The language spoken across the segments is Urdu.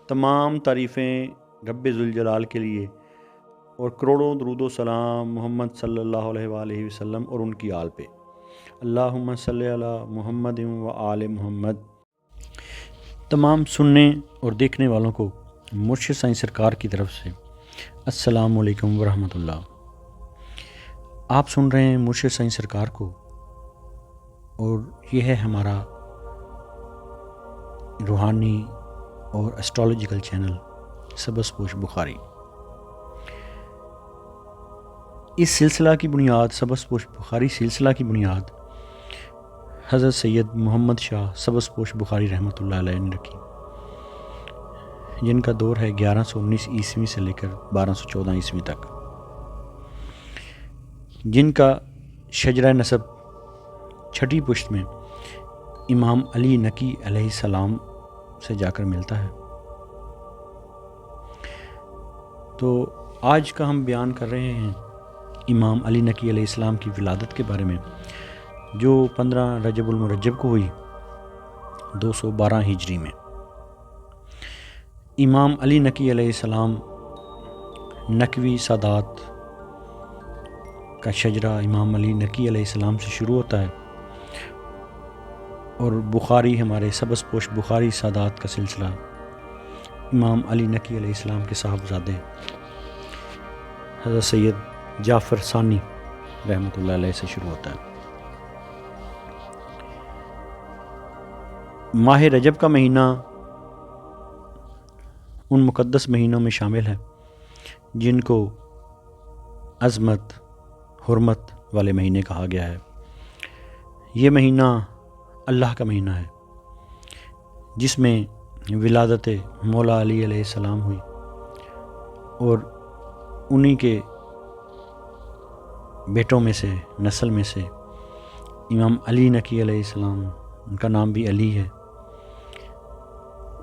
تمام تعریفیں رب ذوالجلال کے لیے اور کروڑوں درود و سلام محمد صلی اللہ علیہ وآلہ وسلم اور ان کی آل پہ۔ اللہم صلی علی محمد و آل محمد۔ تمام سننے اور دیکھنے والوں کو مرشد سائیں سرکار کی طرف سے السلام علیکم ورحمۃ اللہ۔ آپ سن رہے ہیں مرشد سائیں سرکار کو، اور یہ ہے ہمارا روحانی اور اسٹرالوجیکل چینل سبز پوش بخاری۔ اس سلسلہ کی بنیاد، سبز پوش بخاری سلسلہ کی بنیاد حضرت سید محمد شاہ سبز پوش بخاری رحمۃ اللہ علیہ نے رکھی، جن کا دور ہے 1119 عیسوی سے لے کر 1214 عیسوی تک، جن کا شجرہ نسب چھٹی پشت میں امام علی نقی علیہ السلام سے جا کر ملتا ہے۔ تو آج کا ہم بیان کر رہے ہیں امام علی نقی علیہ السلام کی ولادت کے بارے میں، جو 15 رجب المرجب کو ہوئی 212 ہجری میں۔ امام علی نقی علیہ السلام نقوی سادات کا شجرہ امام علی نقی علیہ السلام سے شروع ہوتا ہے، اور بخاری ہمارے سبز پوش بخاری سادات کا سلسلہ امام علی نقی علیہ السلام کے صاحبزادے حضرت سید جعفر ثانی رحمۃ اللہ علیہ سے شروع ہوتا ہے۔ ماہ رجب کا مہینہ ان مقدس مہینوں میں شامل ہے جن کو عظمت، حرمت والے مہینے کہا گیا ہے۔ یہ مہینہ اللہ کا مہینہ ہے، جس میں ولادت مولا علی علیہ السلام ہوئی، اور انہی کے بیٹوں میں سے، نسل میں سے امام علی نقی علیہ السلام، ان کا نام بھی علی ہے،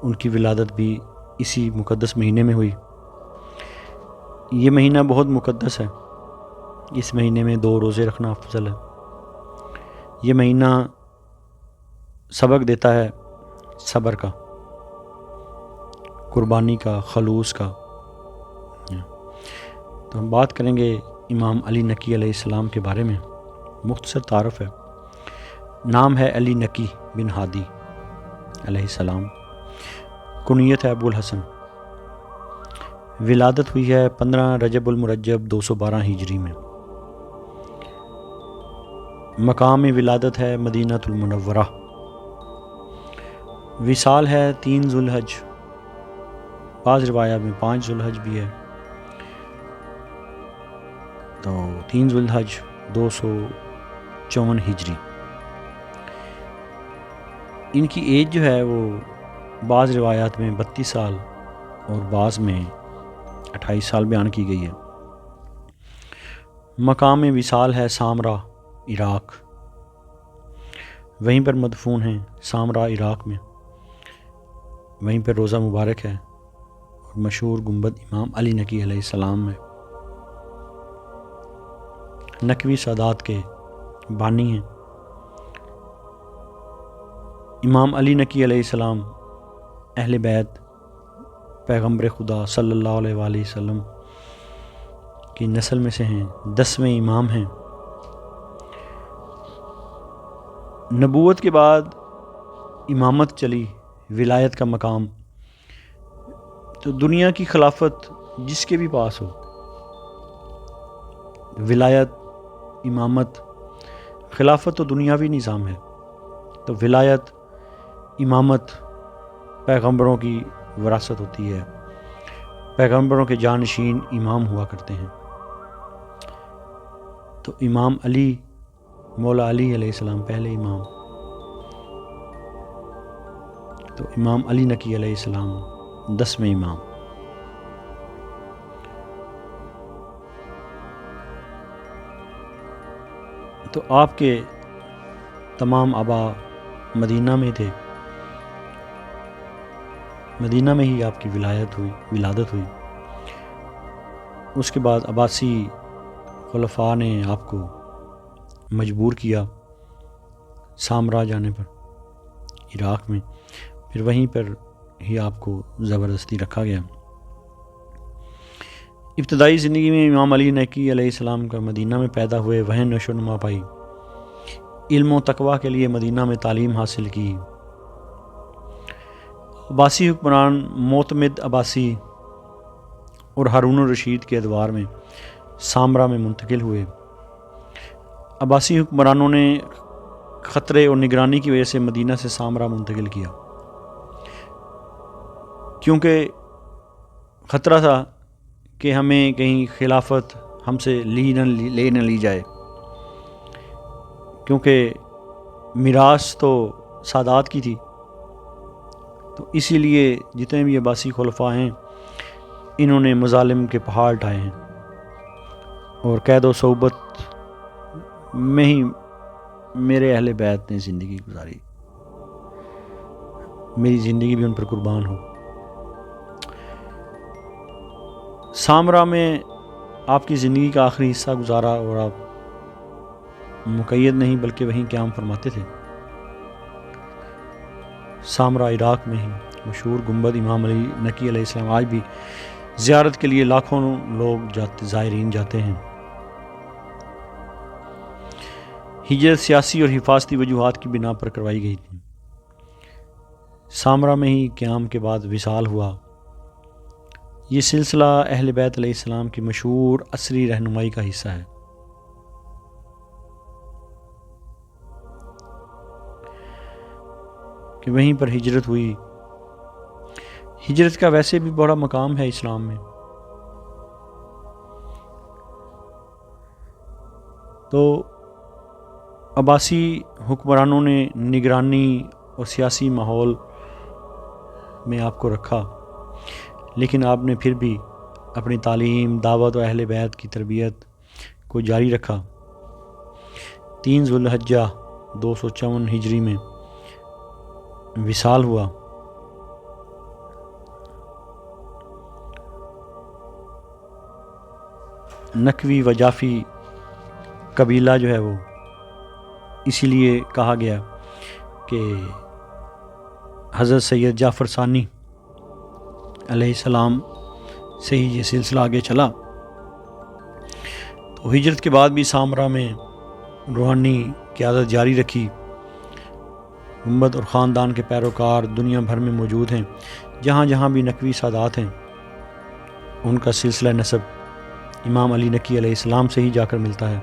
ان کی ولادت بھی اسی مقدس مہینے میں ہوئی۔ یہ مہینہ بہت مقدس ہے، اس مہینے میں 2 روزے رکھنا افضل ہے۔ یہ مہینہ سبق دیتا ہے صبر کا، قربانی کا، خلوص کا۔ تو ہم بات کریں گے امام علی نقی علیہ السلام کے بارے میں۔ مختصر تعارف ہے، نام ہے علی نقی بن ہادی علیہ السلام، کنیت ہے ابو الحسن۔ ولادت ہوئی ہے 15 رجب المرجب 212 ہجری میں۔ مقام ولادت ہے مدینہ المنورہ۔ وصال ہے 3 ذوالحج، بعض روایات میں 5 ذوالحج بھی ہے، تو 3 ذوالحج 254 ہجری۔ ان کی ایج جو ہے وہ بعض روایات میں 32 سال اور بعض میں 28 سال بیان کی گئی ہے۔ مقام وصال ہے سامرا، عراق، وہیں پر مدفون ہیں سامرا عراق میں، وہیں پر روضہ مبارک ہے، اور مشہور گنبد امام علی نقی علیہ السلام ہے۔ نقوی سادات کے بانی ہیں۔ امام علی نقی علیہ السلام اہل بیت پیغمبر خدا صلی اللہ علیہ وآلہ وسلم کی نسل میں سے ہیں، 10ویں امام ہیں۔ نبوت کے بعد امامت چلی، ولایت کا مقام، تو دنیا کی خلافت جس کے بھی پاس ہو، ولایت، امامت، خلافت تو دنیاوی نظام ہے، تو ولایت، امامت پیغمبروں کی وراثت ہوتی ہے، پیغمبروں کے جانشین امام ہوا کرتے ہیں۔ تو امام علی، مولا علی علیہ السلام پہلے امام، تو امام علی نقی علیہ السلام 10ویں امام۔ تو آپ کے تمام آبا مدینہ میں تھے، مدینہ میں ہی آپ کی ولادت ہوئی۔ اس کے بعد عباسی خلفاء نے آپ کو مجبور کیا سامرا جانے پر، عراق میں، پھر وہیں پر ہی آپ کو زبردستی رکھا گیا۔ ابتدائی زندگی میں امام علی نقی علیہ السلام کا مدینہ میں پیدا ہوئے، وہیں نشو و نما پائی، علم و تقوی کے لیے مدینہ میں تعلیم حاصل کی۔ عباسی حکمران معتمد عباسی اور ہارون الرشید کے ادوار میں سامرا میں منتقل ہوئے۔ عباسی حکمرانوں نے خطرے اور نگرانی کی وجہ سے مدینہ سے سامرا منتقل کیا، کیونکہ خطرہ تھا کہ ہمیں کہیں خلافت ہم سے لے نہ لی جائے، کیونکہ میراث تو سادات کی تھی۔ تو اسی لیے جتنے بھی عباسی خلفاء ہیں انہوں نے مظالم کے پہاڑ اٹھائے ہیں اور قید و صحبت میں ہی میرے اہل بیت نے زندگی گزاری، میری زندگی بھی ان پر قربان ہو۔ سامرا میں آپ کی زندگی کا آخری حصہ گزارا اور آپ مقید نہیں بلکہ وہیں قیام فرماتے تھے۔ سامرا عراق میں ہی مشہور گنبد امام علی نقی علیہ السلام آج بھی زیارت کے لیے لاکھوں لوگ زائرین جاتے ہیں۔ ہجرت سیاسی اور حفاظتی وجوہات کی بنا پر کروائی گئی تھی۔ سامرا میں ہی قیام کے بعد وصال ہوا۔ یہ سلسلہ اہل بیت علیہ السلام کی مشہور عصری رہنمائی کا حصہ ہے۔ کہ وہیں پر ہجرت ہوئی۔ ہجرت کا ویسے بھی بڑا مقام ہے اسلام میں۔ تو عباسی حکمرانوں نے نگرانی اور سیاسی ماحول میں آپ کو رکھا، لیکن آپ نے پھر بھی اپنی تعلیم، دعوت و اہل بیت کی تربیت کو جاری رکھا۔ 3 ذو الحجہ 254 ہجری میں وصال ہوا۔ نقوی و جعفی قبیلہ جو ہے وہ اسی لیے کہا گیا کہ حضرت سید جعفر ثانی علیہ السلام سے ہی یہ سلسلہ آگے چلا۔ تو ہجرت کے بعد بھی سامرا میں روحانی قیادت جاری رکھی۔ گنبد اور خاندان کے پیروکار دنیا بھر میں موجود ہیں۔ جہاں جہاں بھی نقوی سادات ہیں ان کا سلسلہ نسب امام علی نقی علیہ السلام سے ہی جا کر ملتا ہے۔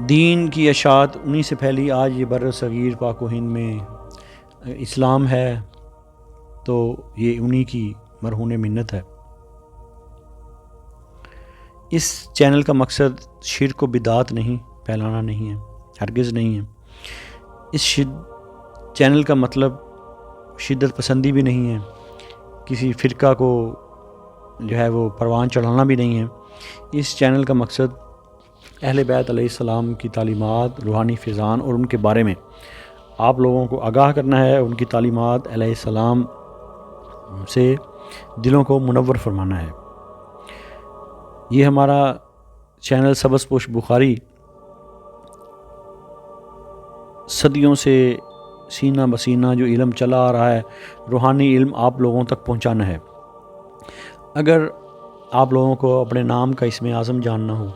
دین کی اشاعت انہی سے پھیلی۔ آج یہ بر صغیر پاک و ہند میں اسلام ہے تو یہ انہی کی مرہون منت ہے۔ اس چینل کا مقصد شرک و بدعت نہیں پھیلانا نہیں ہے، ہرگز نہیں ہے۔ اس چینل کا مطلب شدت پسندی بھی نہیں ہے، کسی فرقہ کو جو ہے وہ پروان چڑھانا بھی نہیں ہے۔ اس چینل کا مقصد اہل بیت علیہ السلام کی تعلیمات، روحانی فیضان اور ان کے بارے میں آپ لوگوں کو آگاہ کرنا ہے، ان کی تعلیمات علیہ السلام سے دلوں کو منور فرمانا ہے۔ یہ ہمارا چینل سبز پوش بخاری صدیوں سے سینہ بسینہ جو علم چلا آ رہا ہے، روحانی علم آپ لوگوں تک پہنچانا ہے۔ اگر آپ لوگوں کو اپنے نام کا اسم اعظم جاننا ہو،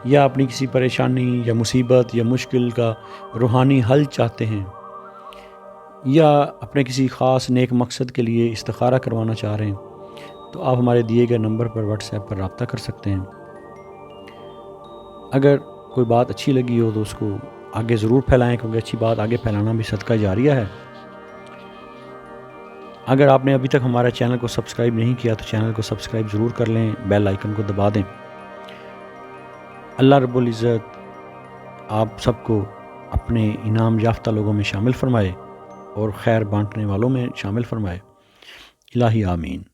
یا اپنی کسی پریشانی یا مصیبت یا مشکل کا روحانی حل چاہتے ہیں، یا اپنے کسی خاص نیک مقصد کے لیے استخارہ کروانا چاہ رہے ہیں، تو آپ ہمارے دیے گئے نمبر پر واٹس ایپ پر رابطہ کر سکتے ہیں۔ اگر کوئی بات اچھی لگی ہو تو اس کو آگے ضرور پھیلائیں، کیونکہ اچھی بات آگے پھیلانا بھی صدقہ جاریہ ہے۔ اگر آپ نے ابھی تک ہمارے چینل کو سبسکرائب نہیں کیا تو چینل کو سبسکرائب ضرور کر لیں، بیل آئیکن کو دبا دیں۔ اللہ رب العزت آپ سب کو اپنے انعام یافتہ لوگوں میں شامل فرمائے اور خیر بانٹنے والوں میں شامل فرمائے۔ الہی آمین۔